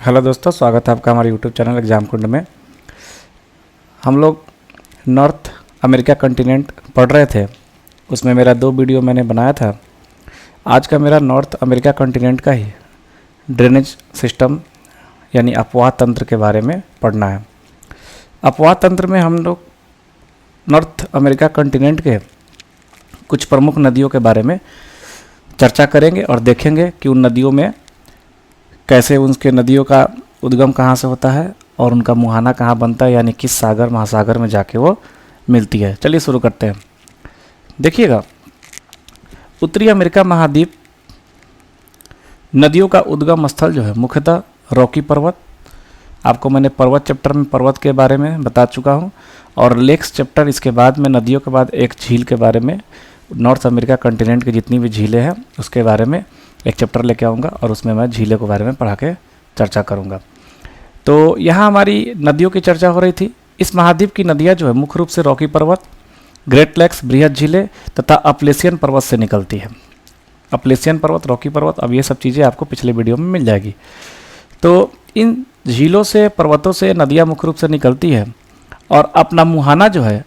Hello दोस्तों, स्वागत है आपका हमारे यूट्यूब चैनल एग्जाम कुंड में। हम लोग नॉर्थ अमेरिका कॉन्टिनेंट पढ़ रहे थे, उसमें मेरा 2 वीडियो मैंने बनाया था। आज का मेरा नॉर्थ अमेरिका कॉन्टिनेंट का ही ड्रेनेज सिस्टम यानी अपवाह तंत्र के बारे में पढ़ना है। अपवाह तंत्र में हम लोग नॉर्थ अमेरिका कॉन्टिनेंट के कुछ प्रमुख नदियों के बारे में चर्चा करेंगे और देखेंगे कि उन नदियों में कैसे उनके नदियों का उद्गम कहाँ से होता है और उनका मुहाना कहाँ बनता है, यानी किस सागर महासागर में जाके वो मिलती है। चलिए शुरू करते हैं। देखिएगा, उत्तरी अमेरिका महाद्वीप नदियों का उद्गम स्थल जो है मुख्यतः रॉकी पर्वत। आपको मैंने पर्वत चैप्टर में पर्वत के बारे में बता चुका हूँ, और लेक्स चैप्टर इसके बाद में नदियों के बाद एक झील के बारे में, नॉर्थ अमेरिका कॉन्टिनेंट की जितनी भी झीलें हैं उसके बारे में एक चैप्टर लेके आऊँगा और उसमें मैं झीलों के बारे में पढ़ा के चर्चा करूँगा। तो यहाँ हमारी नदियों की चर्चा हो रही थी। इस महाद्वीप की नदियाँ जो है मुख्य रूप से रॉकी पर्वत, ग्रेट लेक्स, बृहद झीलें तथा अपलेशियन पर्वत से निकलती है। अपलेशियन पर्वत, रॉकी पर्वत, अब ये सब चीज़ें आपको पिछले वीडियो में मिल जाएगी। तो इन झीलों से, पर्वतों से नदियाँ मुख्य रूप से निकलती है और अपना मुहाना जो है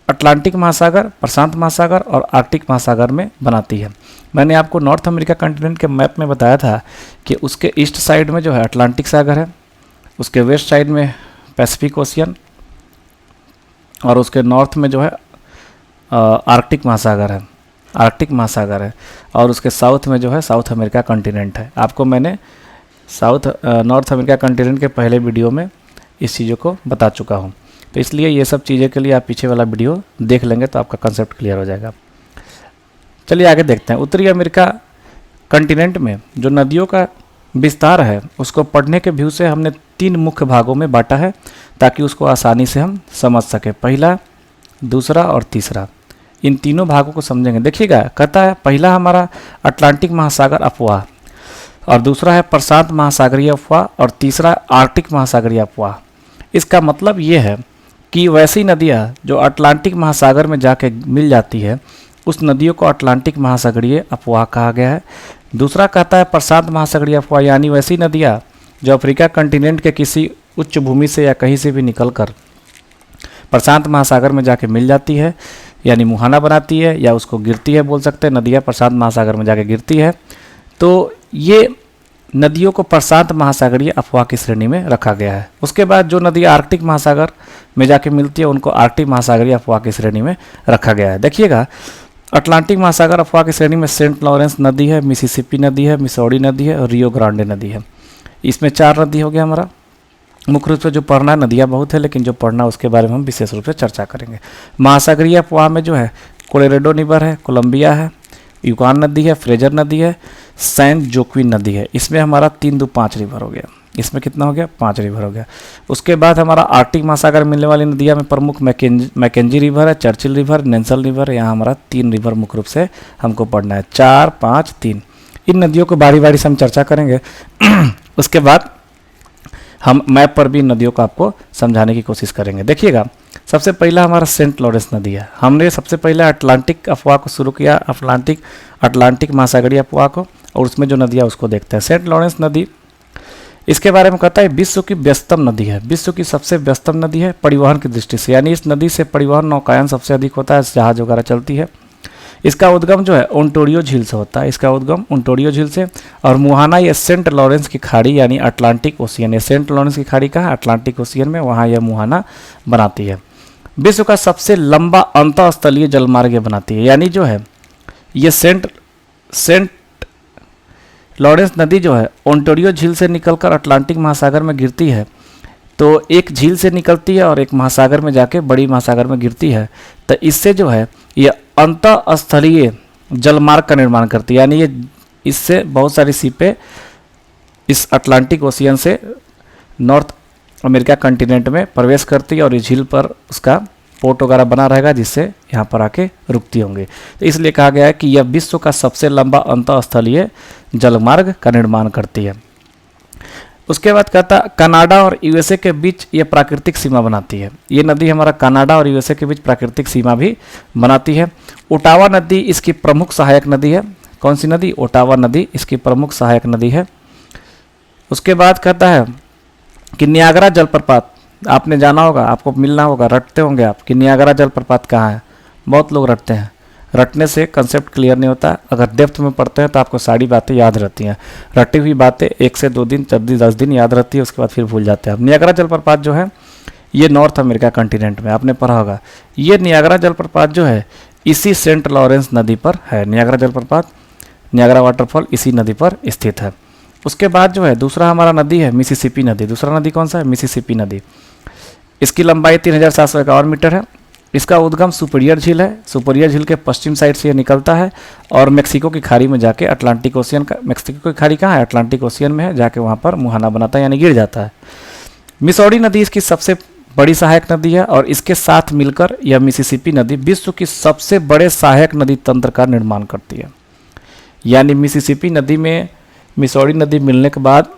अटलांटिक महासागर, प्रशांत महासागर और आर्कटिक महासागर में बनाती है। मैंने आपको नॉर्थ अमेरिका कॉन्टिनेंट के मैप में बताया था कि उसके ईस्ट साइड में जो है अटलांटिक सागर है, उसके वेस्ट साइड में पैसिफिक ओशियन और उसके नॉर्थ में जो है आर्कटिक महासागर है, और उसके साउथ में जो है साउथ अमेरिका कॉन्टिनेंट है। आपको मैंने नॉर्थ अमेरिका कॉन्टिनेंट के पहले वीडियो में इस चीज़ों को बता चुका हूँ। तो इसलिए ये सब चीज़ें के लिए आप पीछे वाला वीडियो देख लेंगे तो आपका कंसेप्ट क्लियर हो जाएगा। चलिए आगे देखते हैं। उत्तरी अमेरिका कॉन्टिनेंट में जो नदियों का विस्तार है उसको पढ़ने के व्यू से हमने 3 मुख्य भागों में बांटा है ताकि उसको आसानी से हम समझ सकें। पहला, दूसरा और तीसरा, इन तीनों भागों को समझेंगे। देखिएगा, कहता है पहला हमारा अटलांटिक महासागर अपवाह, और दूसरा है प्रशांत महासागरीय अपवाह, और तीसरा आर्कटिक महासागरीय अपवाह। इसका मतलब ये है कि वैसी नदियाँ जो अटलांटिक महासागर में जाके मिल जाती है उस नदियों को अटलांटिक महासागरीय अपवाह कहा गया है। दूसरा कहता है प्रशांत महासागरीय अपवाह, यानी वैसी नदियाँ जो अफ्रीका कॉन्टिनेंट के किसी उच्च भूमि से या कहीं से भी निकलकर प्रशांत महासागर में जाके मिल जाती है, यानी मुहाना बनाती है या उसको गिरती है, बोल सकते हैं नदियाँ प्रशांत महासागर में जाके गिरती है। तो ये नदियों को प्रशांत महासागरीय अपवाह की श्रेणी में रखा गया है। उसके बाद जो नदियाँ आर्कटिक महासागर में जाके मिलती है उनको आर्कटिक महासागरीय अपवाह की श्रेणी में रखा गया है। देखिएगा, अटलांटिक महासागर अपवाह की श्रेणी में सेंट लॉरेंस नदी है, मिसिसिपी नदी है, मिसौरी नदी है और रियो ग्रांडे नदी है। इसमें 4 नदी हो गया हमारा। मुख्य रूप से जो पढ़ना, नदियाँ बहुत है लेकिन जो पढ़ना उसके बारे में हम विशेष रूप से चर्चा करेंगे। महासागरीय अपवाह में जो है कोलोराडो रिवर है, कोलंबिया है, यूकान नदी है, फ्रेजर नदी है, सेंट जोक्विन नदी है। इसमें हमारा 3 2 5 रिवर हो गया। इसमें कितना हो गया? 5 रिवर हो गया। उसके बाद हमारा आर्कटिक महासागर मिलने वाली नदियाँ में प्रमुख मैकेंजी रिवर है, चर्चिल रिवर, नेल्सन रिवर। यहाँ हमारा 3 रिवर मुख्य रूप से हमको पढ़ना है, 4 5 3। इन नदियों को बारी बारी से हम चर्चा करेंगे। उसके बाद हम मैप पर भी नदियों को आपको समझाने की कोशिश करेंगे। देखिएगा, सबसे पहला हमारा सेंट लॉरेंस नदी है। हमने सबसे पहले अटलांटिक अपवाह को शुरू किया, अटलांटिक महासागरीय अपवाह को, और उसमें जो नदियाँ उसको देखते हैं। सेंट लॉरेंस नदी, इसके बारे में कहता है विश्व की व्यस्तम नदी है, विश्व की सबसे व्यस्तम नदी है परिवहन की दृष्टि से, यानी इस नदी से परिवहन, नौकायन सबसे अधिक होता है, जहाज वगैरह चलती है। इसका उद्गम जो है ओंटारियो झील से होता है, इसका उद्गम ओंटारियो झील से, और मुहाना ये सेंट लॉरेंस की खाड़ी यानी अटलांटिक ओशियन, ये सेंट लॉरेंस की खाड़ी कहाँ? अटलांटिक ओशियन में, वहाँ यह मुहाना बनाती है। विश्व का सबसे लंबा अंतःस्थलीय जलमार्ग ये बनाती है, यानी जो है ये सेंट लॉरेंस नदी जो है ओंटारियो झील से निकलकर अटलांटिक महासागर में गिरती है। तो एक झील से निकलती है और एक महासागर में जाके बड़ी महासागर में गिरती है। तो इससे जो है ये अंतःस्थलीय जलमार्ग का निर्माण करती है, यानी ये इससे बहुत सारी सीपें इस अटलांटिक ओशियन से नॉर्थ अमेरिका कॉन्टिनेंट में प्रवेश करती है और इस झील पर उसका पोर्ट वगैरह बना रहेगा जिससे यहाँ पर आके रुकती होंगी। तो इसलिए कहा गया है कि यह विश्व का सबसे लंबा अंतःस्थलीय जलमार्ग का निर्माण करती है। उसके बाद कहता कनाडा और यूएसए के बीच ये प्राकृतिक सीमा बनाती है। ये नदी हमारा कनाडा और यूएसए के बीच प्राकृतिक सीमा भी बनाती है। ओटावा नदी इसकी प्रमुख सहायक नदी है। कौन सी नदी? ओटावा नदी इसकी प्रमुख सहायक नदी है। उसके बाद कहता है कि नियाग्रा जलप्रपात आपने जाना होगा, आपको मिलना होगा, रटते होंगे आप कि नियाग्रा जलप्रपात कहाँ है। बहुत लोग रटते हैं, रटने से कंसेप्ट क्लियर नहीं होता। अगर डेप्थ में पढ़ते हैं तो आपको सारी बातें याद रहती हैं। रटी हुई बातें 1 से 2 दिन 10 दिन याद रहती है, उसके बाद फिर भूल जाते हैं। अब नियाग्रा जलप्रपात जो है ये नॉर्थ अमेरिका कॉन्टिनेंट में आपने पढ़ा होगा। ये नियाग्रा जलप्रपात जो है इसी सेंट लॉरेंस नदी पर है। नियाग्रा जलप्रपात, नियाग्रा वाटरफॉल इसी नदी पर स्थित है। उसके बाद जो है दूसरा हमारा नदी है मिसिसिपी नदी। दूसरा नदी कौन सा है? मिसिसिपी नदी। इसकी लंबाई 3751 मीटर है। इसका उद्गम सुपीरियर झील है। सुपीरियर झील के पश्चिम साइड से ये निकलता है और मेक्सिको की खाड़ी में जाके अटलांटिक ओशियन का, मेक्सिको की खाड़ी कहाँ है? अटलांटिक ओशियन में है, जाके वहाँ पर मुहाना बनाता है यानी गिर जाता है। मिसौरी नदी इसकी सबसे बड़ी सहायक नदी है और इसके साथ मिलकर यह मिसिसिपी नदी विश्व की सबसे बड़े सहायक नदी तंत्र का निर्माण करती है। यानी मिसिसिपी नदी में मिसौरी नदी मिलने के बाद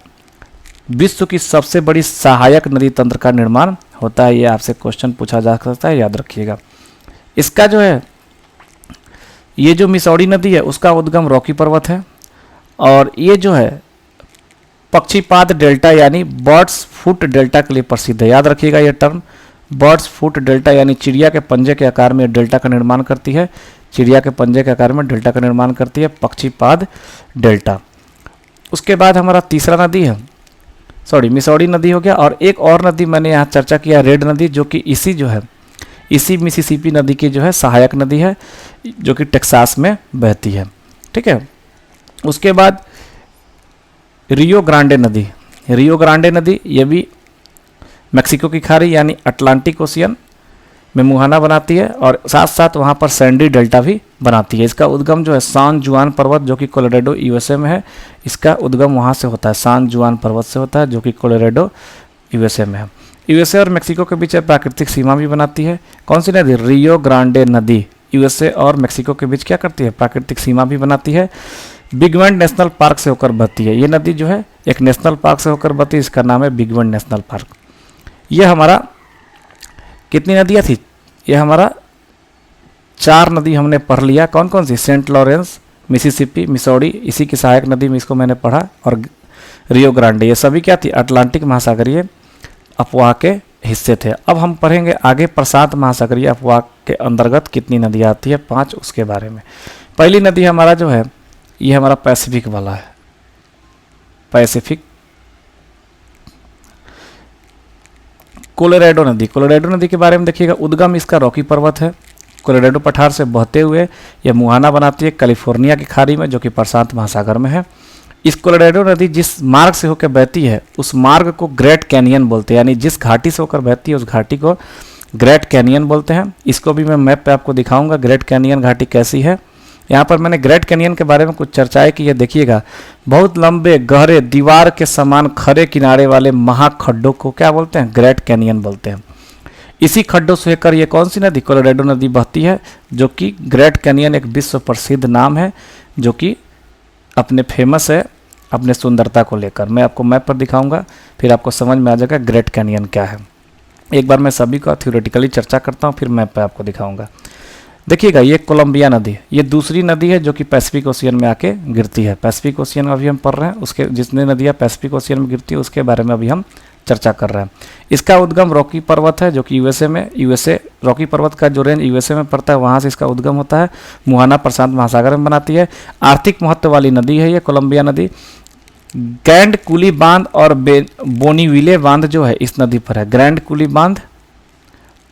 विश्व की सबसे बड़ी सहायक नदी तंत्र का निर्माण होता है। ये आपसे क्वेश्चन पूछा जा सकता है, याद रखिएगा। इसका जो है ये जो मिसौरी नदी है उसका उद्गम रॉकी पर्वत है और ये जो है पक्षीपाद डेल्टा यानी बर्ड्स फुट डेल्टा के लिए प्रसिद्ध है। याद रखिएगा ये टर्म, बर्ड्स फुट डेल्टा यानी चिड़िया के पंजे के आकार में डेल्टा का निर्माण करती है। चिड़िया के पंजे के आकार में डेल्टा का निर्माण करती है पक्षीपाद डेल्टा। उसके बाद हमारा तीसरा नदी है, मिसौरी नदी हो गया। और एक और नदी मैंने यहाँ चर्चा किया, रेड नदी, जो कि इसी जो है इसी मिसिसिपी नदी की जो है सहायक नदी है, जो कि टेक्सास में बहती है। ठीक है। उसके बाद रियो ग्रांडे नदी। रियो ग्रांडे नदी ये भी मेक्सिको की खाड़ी यानी अटलांटिक ओशियन में मुहाना बनाती है और साथ साथ वहाँ पर सैंडी डेल्टा भी बनाती है। इसका उद्गम जो है सान जुआन पर्वत जो कि कोलोराडो यूएसए में है, इसका उद्गम वहाँ से होता है, सान जुआन पर्वत से होता है जो कि कोलोराडो यूएसए में है। यूएसए और मेक्सिको के बीच प्राकृतिक सीमा भी बनाती है। कौन सी नदी? रियो ग्रांडे नदी यूएसए और मेक्सिको के बीच क्या करती है? प्राकृतिक सीमा भी बनाती है। बिग बेंड नेशनल पार्क से होकर बहती है। ये नदी जो है एक नेशनल पार्क से होकर बहती है, इसका नाम है बिग बेंड नेशनल पार्क। ये हमारा कितनी नदियाँ थी? ये हमारा 4 नदी हमने पढ़ लिया। कौन कौन सी? सेंट लॉरेंस, मिसिसिपी, मिसौरी, इसी की सहायक नदी में इसको मैंने पढ़ा, और रियो ग्रांडे। ये सभी क्या थी? अटलांटिक महासागरीय अपवाह के हिस्से थे। अब हम पढ़ेंगे आगे प्रशांत महासागरीय अपवाह के अंतर्गत कितनी नदियाँ आती है, 5, उसके बारे में। पहली नदी हमारा जो है ये हमारा पैसिफिक वाला है, पैसिफिक। कोलोराडो नदी। कोलोराडो नदी के बारे में देखिएगा, उद्गम इसका रॉकी पर्वत है। कोलोराडो पठार से बहते हुए यह मुहाना बनाती है कैलिफोर्निया की खाड़ी में जो कि प्रशांत महासागर में है। इस कोलोराडो नदी जिस मार्ग से होकर बहती है उस मार्ग को ग्रेट कैनियन बोलते हैं, यानी जिस घाटी से होकर बहती है उस घाटी को ग्रेट कैनियन बोलते हैं। इसको भी मैं मैप पे आपको दिखाऊंगा ग्रेट कैनियन घाटी कैसी है। यहाँ पर मैंने ग्रेट कैनियन के बारे में कुछ चर्चाएं की है, देखिएगा। बहुत लंबे गहरे दीवार के समान खड़े किनारे वाले महाखड्डों को क्या बोलते हैं? ग्रेट कैनियन बोलते हैं। इसी खड्डों से होकर ये कौन सी नदी? कोलोराडो नदी बहती है, जो कि ग्रेट कैनियन एक विश्व प्रसिद्ध नाम है, जो कि अपने फेमस है अपने सुंदरता को लेकर। मैं आपको मैप पर दिखाऊंगा, फिर आपको समझ में आ जाएगा ग्रेट कैनियन क्या है। एक बार मैं सभी का थ्योरेटिकली चर्चा करता हूँ, फिर मैप पर आपको दिखाऊंगा। देखिएगा ये कोलंबिया नदी, ये दूसरी नदी है जो कि पैसिफिक ओशियन में आके गिरती है। पैसिफिक ओशियन में अभी हम पढ़ रहे हैं, उसके जितने नदियाँ पैसिफिक ओशियन में गिरती है उसके बारे में अभी हम चर्चा कर रहे हैं। इसका उद्गम रॉकी पर्वत है जो कि यूएसए रॉकी पर्वत का जो रेंज यूएसए में पड़ता है वहाँ से इसका उद्गम होता है। मुहाना प्रशांत महासागर में बनाती है। आर्थिक महत्व वाली नदी है ये कोलंबिया नदी। ग्रैंड कूली बांध और बोनीविले बांध जो है इस नदी पर है। ग्रैंड कूली बांध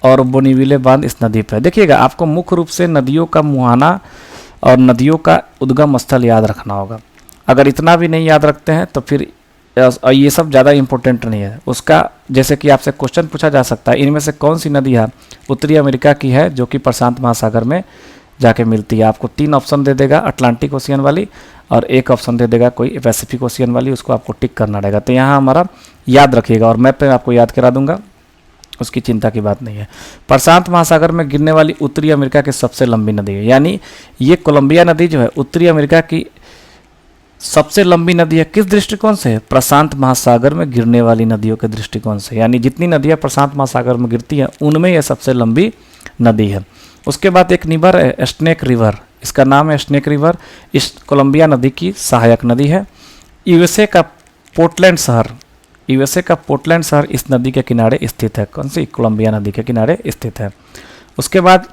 और बोनीविले बांध इस नदी पर है। देखिएगा आपको मुख्य रूप से नदियों का मुहाना और नदियों का उद्गम स्थल याद रखना होगा। अगर इतना भी नहीं याद रखते हैं तो फिर ये सब ज़्यादा इंपॉर्टेंट नहीं है। उसका जैसे कि आपसे क्वेश्चन पूछा जा सकता है, इनमें से कौन सी नदी है उत्तरी अमेरिका की है जो कि प्रशांत महासागर में जाके मिलती है? आपको 3 ऑप्शन दे देगा, अटलांटिक ओशियन वाली, और 1 ऑप्शन दे देगा कोई पैसिफिक ओशियन वाली, उसको आपको टिक करना रहेगा। तो यहाँ हमारा याद रखिएगा और मैप पे आपको याद करा दूंगा, उसकी चिंता की बात नहीं है। प्रशांत महासागर में गिरने वाली उत्तरी अमेरिका की सबसे लंबी नदी है, यानी ये कोलंबिया नदी जो है उत्तरी अमेरिका की सबसे लंबी नदी है। किस दृष्टिकोण से? प्रशांत महासागर में गिरने वाली नदियों के दृष्टिकोण से, यानी जितनी नदियाँ प्रशांत महासागर में गिरती हैं उनमें यह सबसे लंबी नदी है। उसके बाद एक रिवर है स्नेक रिवर, इसका नाम है स्नेक रिवर। इस कोलंबिया नदी की सहायक नदी है। यूएसए का पोर्टलैंड शहर यूएसए का पोर्टलैंड शहर इस नदी के किनारे स्थित है। कौन सी? कोलंबिया नदी के किनारे स्थित है। उसके बाद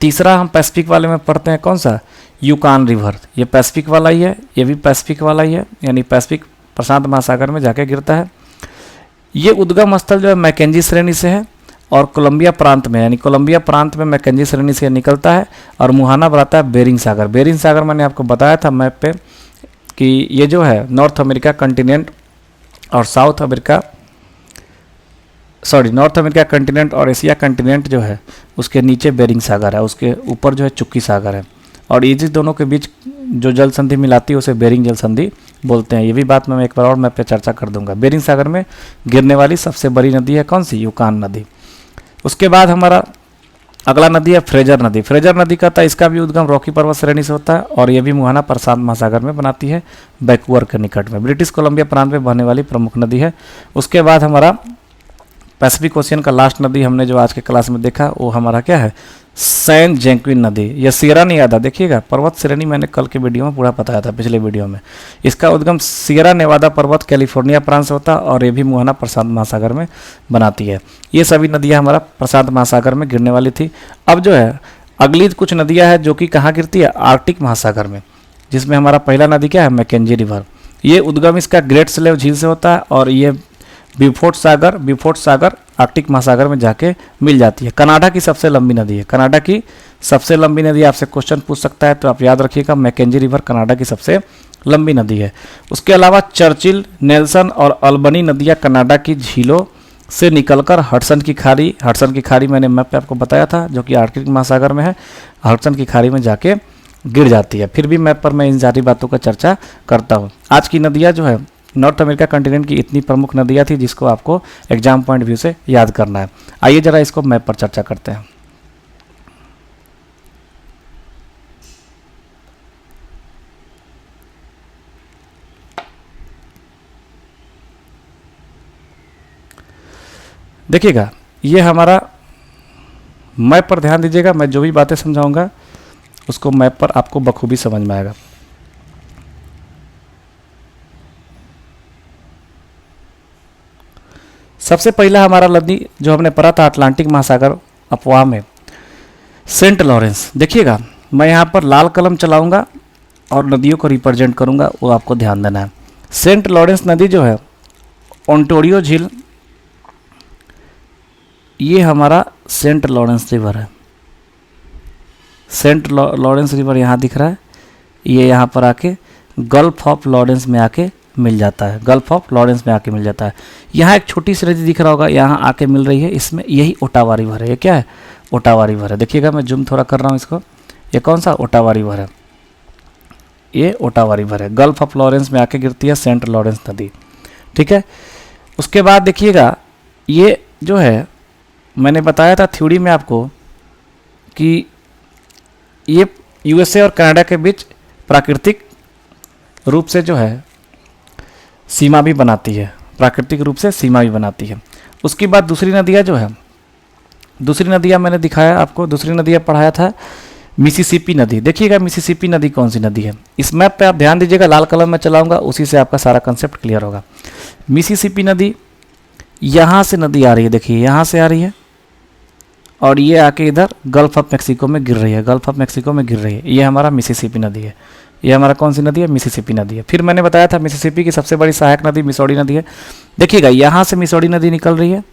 तीसरा हम पैसिफिक वाले में पढ़ते हैं, कौन सा? यूकान रिवर। ये पैसिफिक वाला ही है, ये भी पैसिफिक वाला ही है, यानी पैसिफिक प्रशांत महासागर में जाके गिरता है। ये उद्गम स्थल जो है मैकेंजी श्रेणी से है और कोलंबिया प्रांत में, यानी कोलंबिया प्रांत में मैकेंजी श्रेणी से निकलता है और मुहाना बनाता है बेरिंग सागर। बेरिंग सागर मैंने आपको बताया था मैप पे कि ये जो है नॉर्थ अमेरिका कंटिनेंट और नॉर्थ अमेरिका कंटिनेंट और एशिया कंटिनेंट जो है उसके नीचे बेरिंग सागर है, उसके ऊपर जो है चुक्की सागर है, और ये दोनों के बीच जो जल संधि मिलाती है उसे बेरिंग जल संधि बोलते हैं। ये भी बात मैं एक बार और मैप पे चर्चा कर दूंगा। बेरिंग सागर में गिरने वाली सबसे बड़ी नदी है कौन सी? यूकान नदी। उसके बाद हमारा अगला नदी है फ्रेजर नदी। फ्रेजर नदी का था, इसका भी उद्गम रॉकी पर्वत श्रेणी से होता है और यह भी मुहाना प्रशांत महासागर में बनाती है, वैंकूवर के निकट में। ब्रिटिश कोलंबिया प्रांत में बहने वाली प्रमुख नदी है। उसके बाद हमारा पैसिफिक ओशियन का लास्ट नदी हमने जो आज के क्लास में देखा वो हमारा क्या है? सैन जैक्विन नदी। यह सियरा नेवादा, देखिएगा पर्वत श्रेणी मैंने कल के वीडियो में पूरा बताया था, पिछले वीडियो में। इसका उद्गम सियरा नेवादा पर्वत कैलिफोर्निया प्रांत से होता है और ये भी मुहाना प्रशांत महासागर में बनाती है। ये सभी नदियां हमारा प्रशांत महासागर में गिरने वाली थी। अब जो है अगली कुछ नदियां हैं जो कि कहाँ गिरती है? आर्कटिक महासागर में, जिसमें हमारा पहला नदी क्या है? Mackenzie river. ये उद्गम इसका ग्रेट स्लेव झील से होता है और ये ब्यूफोर्ट सागर आर्कटिक महासागर में जाके मिल जाती है। कनाडा की सबसे लंबी नदी है। कनाडा की सबसे लंबी नदी आपसे क्वेश्चन पूछ सकता है, तो आप याद रखिएगा मैकेंजी रिवर कनाडा की सबसे लंबी नदी है। उसके अलावा चर्चिल, नेल्सन और अल्बनी नदियां कनाडा की झीलों से निकलकर हडसन की खाड़ी मैंने मैप पे आपको बताया था जो कि आर्कटिक महासागर में है, हडसन की खाड़ी में जाके गिर जाती है। फिर भी मैप पर मैं इन सारी बातों का चर्चा करता हूँ। आज की नदियाँ जो है नॉर्थ अमेरिका कंटिनेंट की इतनी प्रमुख नदियाँ थी जिसको आपको एग्जाम पॉइंट व्यू से याद करना है। आइए जरा इसको मैप पर चर्चा करते हैं। देखिएगा ये हमारा मैप पर ध्यान दीजिएगा, मैं जो भी बातें समझाऊंगा उसको मैप पर आपको बखूबी समझ में आएगा। सबसे पहला हमारा नदी जो हमने पढ़ा था अटलांटिक महासागर अफवाह में, सेंट लॉरेंस। देखिएगा मैं यहाँ पर लाल कलम चलाऊंगा और नदियों को रिप्रेजेंट करूंगा, वो आपको ध्यान देना है। सेंट लॉरेंस नदी जो है ओंटारियो झील, ये हमारा सेंट लॉरेंस रिवर है। सेंट लॉरेंस रिवर यहाँ दिख रहा है, ये यहाँ पर आके गल्फ ऑफ लॉरेंस में आके मिल जाता है, गल्फ ऑफ लॉरेंस में आके मिल जाता है। यहाँ एक छोटी सी नदी दिख रहा होगा, यहाँ आके मिल रही है, इसमें यही ओटावा रिवर है। ये क्या है? ओटावा रिवर है। देखिएगा मैं जूम थोड़ा कर रहा हूँ इसको, ये कौन सा? ओटावा रिवर है, ये ओटावा रिवर है। गल्फ ऑफ लॉरेंस में आके गिरती है सेंट लॉरेंस नदी, ठीक है। उसके बाद देखिएगा ये जो है मैंने बताया था थ्योरी में आपको कि ये यूएसए और कनाडा के बीच प्राकृतिक रूप से जो है सीमा भी बनाती है, प्राकृतिक रूप से सीमा भी बनाती है। उसके बाद दूसरी नदियाँ जो है, दूसरी नदियाँ मैंने दिखाया आपको, दूसरी नदियाँ पढ़ाया था मिसिसिपी नदी। देखिएगा मिसिसिपी नदी कौन सी नदी है, इस मैप पे आप ध्यान दीजिएगा, लाल कलम में चलाऊंगा, उसी से आपका सारा कंसेप्ट क्लियर होगा। मिसिसिपी नदी यहाँ से नदी आ रही है, देखिए यहाँ से आ रही है और ये आके इधर गल्फ ऑफ मैक्सिको में गिर रही है, गल्फ ऑफ मैक्सिको में गिर रही है। ये हमारा मिसिसिपी नदी है, ये हमारा कौन सी नदी है? मिसिसिपी नदी है। फिर मैंने बताया था मिसिसिपी की सबसे बड़ी सहायक नदी मिसौरी नदी है। देखिएगा यहाँ से मिसौरी नदी निकल रही है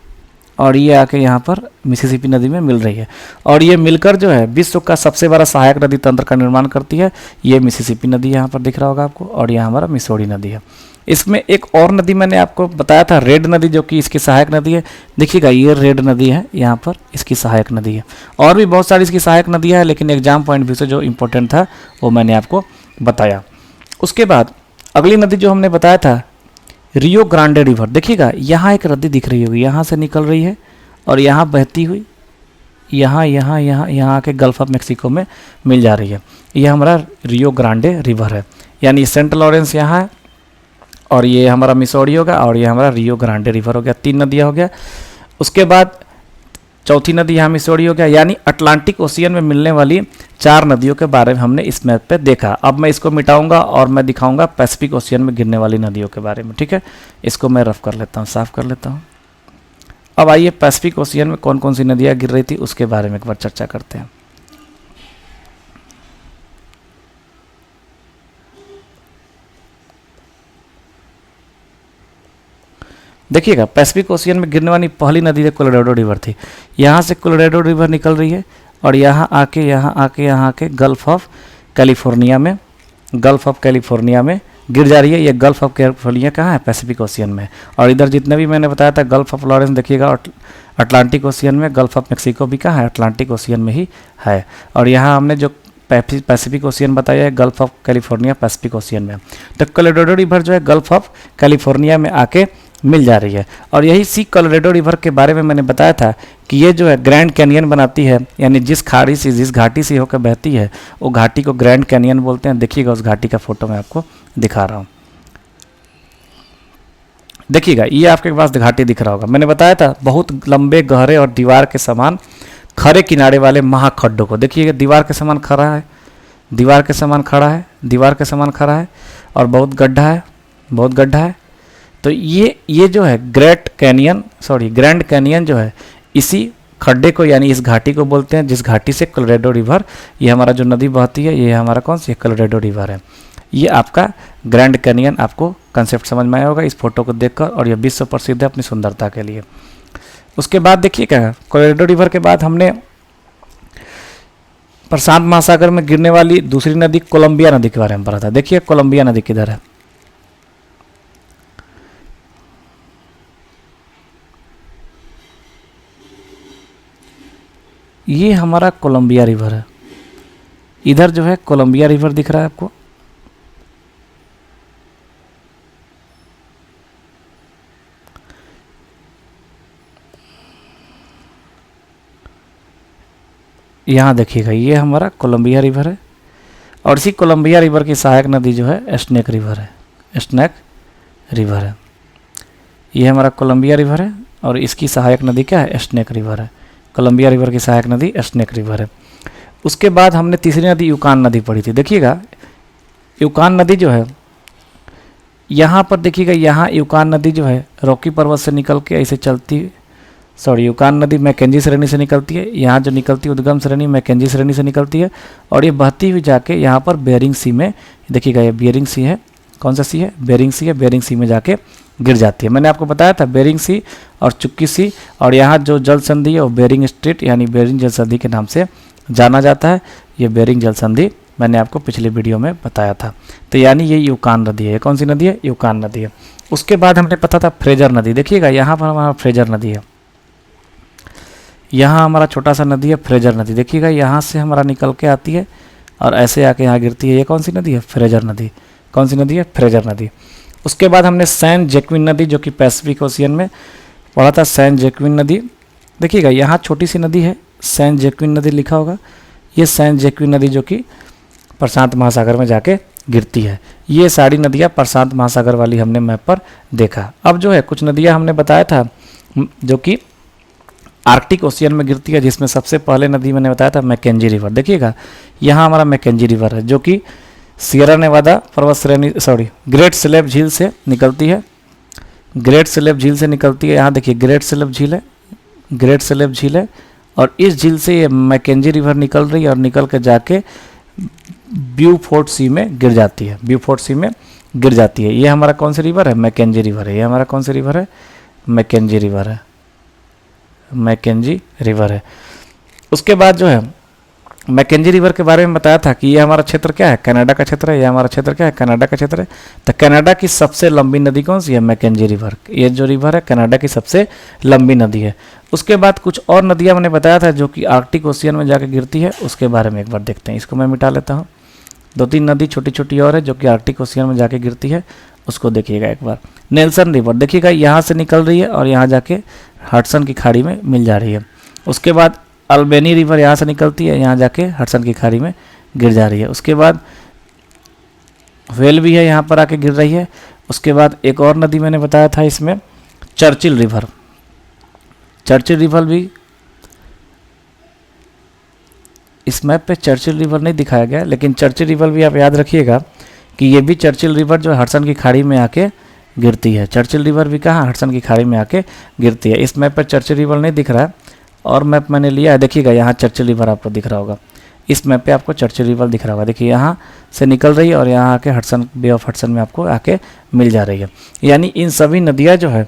और ये आके यहाँ पर मिसिसिपी नदी में मिल रही है और ये मिलकर जो है विश्व का सबसे बड़ा सहायक नदी तंत्र का निर्माण करती है। ये मिसिसिपी नदी यहाँ पर दिख रहा होगा आपको और यह हमारा मिसौरी नदी है। इसमें एक और नदी मैंने आपको बताया था रेड नदी, जो कि इसकी सहायक नदी है। देखिएगा ये रेड नदी है, यहाँ पर इसकी सहायक नदी है। और भी बहुत सारी इसकी सहायक नदियाँ हैं, लेकिन एग्जाम पॉइंट व्यू से जो इंपॉर्टेंट था वो मैंने आपको बताया। उसके बाद अगली नदी जो हमने बताया था रियो ग्रांडे रिवर। देखिएगा यहाँ एक नदी दिख रही होगी, यहाँ से निकल रही है और यहाँ बहती हुई यहाँ आके गल्फ ऑफ मैक्सिको में मिल जा रही है। यह हमारा रियो ग्रांडे रिवर है, यानी सेंट लॉरेंस यहाँ है और ये हमारा मिसौरी होगा और ये हमारा रियो ग्रांडे रिवर हो गया। तीन नदियाँ हो गया। उसके बाद चौथी नदी यहाँ मिसौरी हो गया। यानी अटलांटिक ओशियन में मिलने वाली 4 नदियों के बारे में हमने इस मैप पे देखा। अब मैं इसको मिटाऊंगा और मैं दिखाऊंगा पैसिफिक ओशियन में गिरने वाली नदियों के बारे में। ठीक है, इसको मैं रफ कर लेता हूँ, साफ कर लेता हूँ। अब आइए पैसिफिक ओशियन में कौन कौन सी नदियाँ गिर रही थी उसके बारे में एक बार चर्चा करते हैं। देखिएगा, पैसिफिक ओशियन में गिरने वाली पहली नदी कोलोराडो रिवर थी। यहाँ से कोलोराडो रिवर निकल रही है और यहाँ आके गल्फ ऑफ कैलिफोर्निया में गिर जा रही है। ये गल्फ ऑफ कैलिफोर्निया कहाँ है? पैसिफिक ओशियन में। और इधर जितने भी मैंने बताया था गल्फ ऑफ लॉरेंस देखिएगा अटलांटिक ओशियन में, गल्फ ऑफ मैक्सिको भी कहाँ है? अटलांटिक ओशियन में ही है। और यहाँ हमने जो पैसिफिक ओशियन बताया है gulf of California Pacific ocean में। तो कोलोराडो रिवर जो है गल्फ ऑफ कैलिफोर्निया में आके मिल जा रही है। और यही सी कोलोराडो रिवर के बारे में मैंने बताया था कि ये जो है ग्रैंड कैनियन बनाती है, यानी जिस घाटी से होकर बहती है वो घाटी को ग्रैंड कैनियन बोलते हैं। देखिएगा उस घाटी का फोटो मैं आपको दिखा रहा हूँ। देखिएगा ये आपके पास घाटी दिख रहा होगा। मैंने बताया था बहुत लंबे गहरे और दीवार के समान खड़े किनारे वाले महाखड्डों को। देखिएगा दीवार के समान खड़ा है, दीवार के समान खड़ा है और बहुत गड्ढा है। तो ये जो है ग्रैंड कैनियन जो है इसी खड्डे को यानी इस घाटी को बोलते हैं, जिस घाटी से कोलोराडो रिवर, ये हमारा जो नदी बहती है ये हमारा कौन सी कोलोराडो रिवर है। ये आपका ग्रैंड कैनियन, आपको कंसेप्ट समझ में आया होगा इस फोटो को देखकर। और ये विश्व प्रसिद्ध है अपनी सुंदरता के लिए। उसके बाद देखिए क्या, कोलोराडो रिवर के बाद हमने प्रशांत महासागर में गिरने वाली दूसरी नदी कोलंबिया नदी के बारे में पढ़ा था। देखिए कोलंबिया नदी किधर है? ये हमारा कोलंबिया रिवर है। इधर जो है कोलंबिया रिवर दिख रहा है आपको। यहाँ देखिएगा ये हमारा कोलंबिया रिवर है। और इसी कोलंबिया रिवर की सहायक नदी जो है स्नेक रिवर है। ये हमारा कोलंबिया रिवर है और इसकी सहायक नदी क्या है? स्नेक रिवर है। कोलंबिया रिवर की सहायक नदी स्नेक रिवर है। उसके बाद हमने तीसरी नदी यूकान नदी पढ़ी थी। देखिएगा यूकान नदी जो है यहाँ पर देखिएगा, यहाँ यूकान नदी जो है रॉकी पर्वत से निकल के ऐसे चलती, यूकान नदी मैकेंजी श्रेणी से निकलती है। यहाँ जो निकलती है उद्गम श्रेणी मैकेंजी श्रेणी से निकलती है और ये बहती हुई जाके यहाँ पर बेरिंग सी में, देखिएगा ये बेरिंग सी है। कौन सा सी है? बेरिंग सी है। बेरिंग सी में जाके गिर जाती है। मैंने आपको बताया था बेरिंग सी और चुक्की सी। और यहाँ जो जल संधि है वो बेरिंग स्ट्रेट यानी बेरिंग जल संधि के नाम से जाना जाता है। ये बेरिंग जल संधि मैंने आपको पिछले वीडियो में बताया था। तो यानी ये यूकान नदी है। ये कौन सी नदी है? यूकान नदी है। उसके बाद हमने पता था फ्रेजर नदी। देखिएगा यहाँ पर हमारा फ्रेजर नदी है। यहाँ हमारा छोटा सा नदी है फ्रेजर नदी। देखिएगा यहाँ से हमारा निकल के आती है और ऐसे आके यहाँ गिरती है। ये कौन सी नदी है? फ्रेजर नदी। कौन सी नदी है? फ्रेजर नदी। उसके बाद हमने सैन जैक्विन नदी जो कि पैसिफिक ओशियन में पढ़ा था, सैन जैक्विन नदी। देखिएगा यहाँ छोटी सी नदी है, सैन जैक्विन नदी लिखा होगा। ये सैन जैक्विन नदी जो कि प्रशांत महासागर में जाके गिरती है। ये सारी नदियाँ प्रशांत महासागर वाली हमने मैप पर देखा। अब जो है कुछ नदियाँ हमने बताया था जो कि आर्कटिक ओशियन में गिरती है, जिसमें सबसे पहले नदी मैंने बताया था मैकेंजी रिवर। देखिएगा यहाँ हमारा मैकेंजी रिवर है जो कि सियरा नेवादा पर्वत श्रेणी ग्रेट स्लेब झील से निकलती है। ग्रेट स्लेब झील से निकलती है। यहाँ देखिए ग्रेट स्लेब झील है और इस झील से ये मैकेंजी रिवर निकल रही है और निकल के जाके ब्यूफोर्ट सी में गिर जाती है। ये हमारा कौन सी रिवर है? मैकेंजी रिवर है। ये हमारा कौन सी रिवर है? मैकेंजी रिवर है। उसके बाद जो है मैकेंजी रिवर के बारे में बताया था कि ये हमारा क्षेत्र क्या है? कनाडा का क्षेत्र है। ये हमारा क्षेत्र क्या है? कनाडा का क्षेत्र है। तो कनाडा की सबसे लंबी नदी कौन सी है? Mackenzie river. ये जो रिवर है कनाडा की सबसे लंबी नदी है। उसके बाद कुछ और नदियाँ मैंने बताया था जो कि आर्कटिक ओशियन में जाकर गिरती है, उसके बारे में एक बार देखते हैं। इसको मैं मिटा लेता हूँ। 2-3 नदी छोटी छोटी और है जो कि आर्कटिक ओशियन में जाके गिरती है, उसको देखिएगा एक बार। नेल्सन रिवर देखिएगा यहाँ से निकल रही है और यहाँ जाके हडसन की खाड़ी में मिल जा रही है। उसके बाद अल्बेनी रिवर यहाँ से निकलती है, यहाँ जाके हडसन की खाड़ी में गिर जा रही है। उसके बाद व्हेल भी है, यहाँ पर आके गिर रही है। उसके बाद एक और नदी मैंने बताया था इसमें, चर्चिल रिवर भी इस मैप पे चर्चिल रिवर नहीं दिखाया गया, लेकिन चर्चिल रिवर भी आप याद रखिएगा कि ये भी चर्चिल रिवर जो हडसन की खाड़ी में आके गिरती है। चर्चिल रिवर भी कहाँ, हडसन की खाड़ी में आके गिरती है। इस मैप पर चर्चिल रिवर नहीं दिख रहा है, और मैप मैंने लिया है, देखिएगा यहाँ चर्चिल रिवर आपको दिख रहा होगा। इस मैप पे आपको चर्चिल रिवर दिख रहा होगा, देखिए यहाँ से निकल रही है और यहाँ आके हडसन, बे ऑफ हडसन में आपको आके मिल जा रही है। यानी इन सभी नदियाँ जो है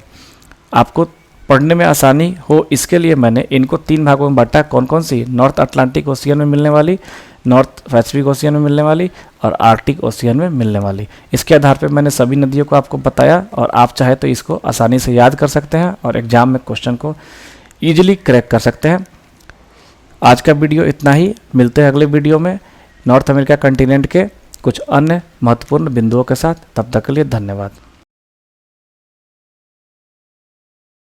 आपको पढ़ने में आसानी हो, इसके लिए मैंने इनको 3 भागों में बांटा। कौन कौन सी, नॉर्थ अटलांटिक ओशियन में मिलने वाली, नॉर्थ पैसिफिक ओशियन में मिलने वाली और आर्कटिक ओशियन में मिलने वाली। इसके आधार पे मैंने सभी नदियों को आपको बताया, और आप चाहे तो इसको आसानी से याद कर सकते हैं और एग्जाम में क्वेश्चन को ईजिली क्रैक कर सकते हैं। आज का वीडियो इतना ही, मिलते हैं अगले वीडियो में नॉर्थ अमेरिका कंटिनेंट के कुछ अन्य महत्वपूर्ण बिंदुओं के साथ। तब तक के लिए धन्यवाद।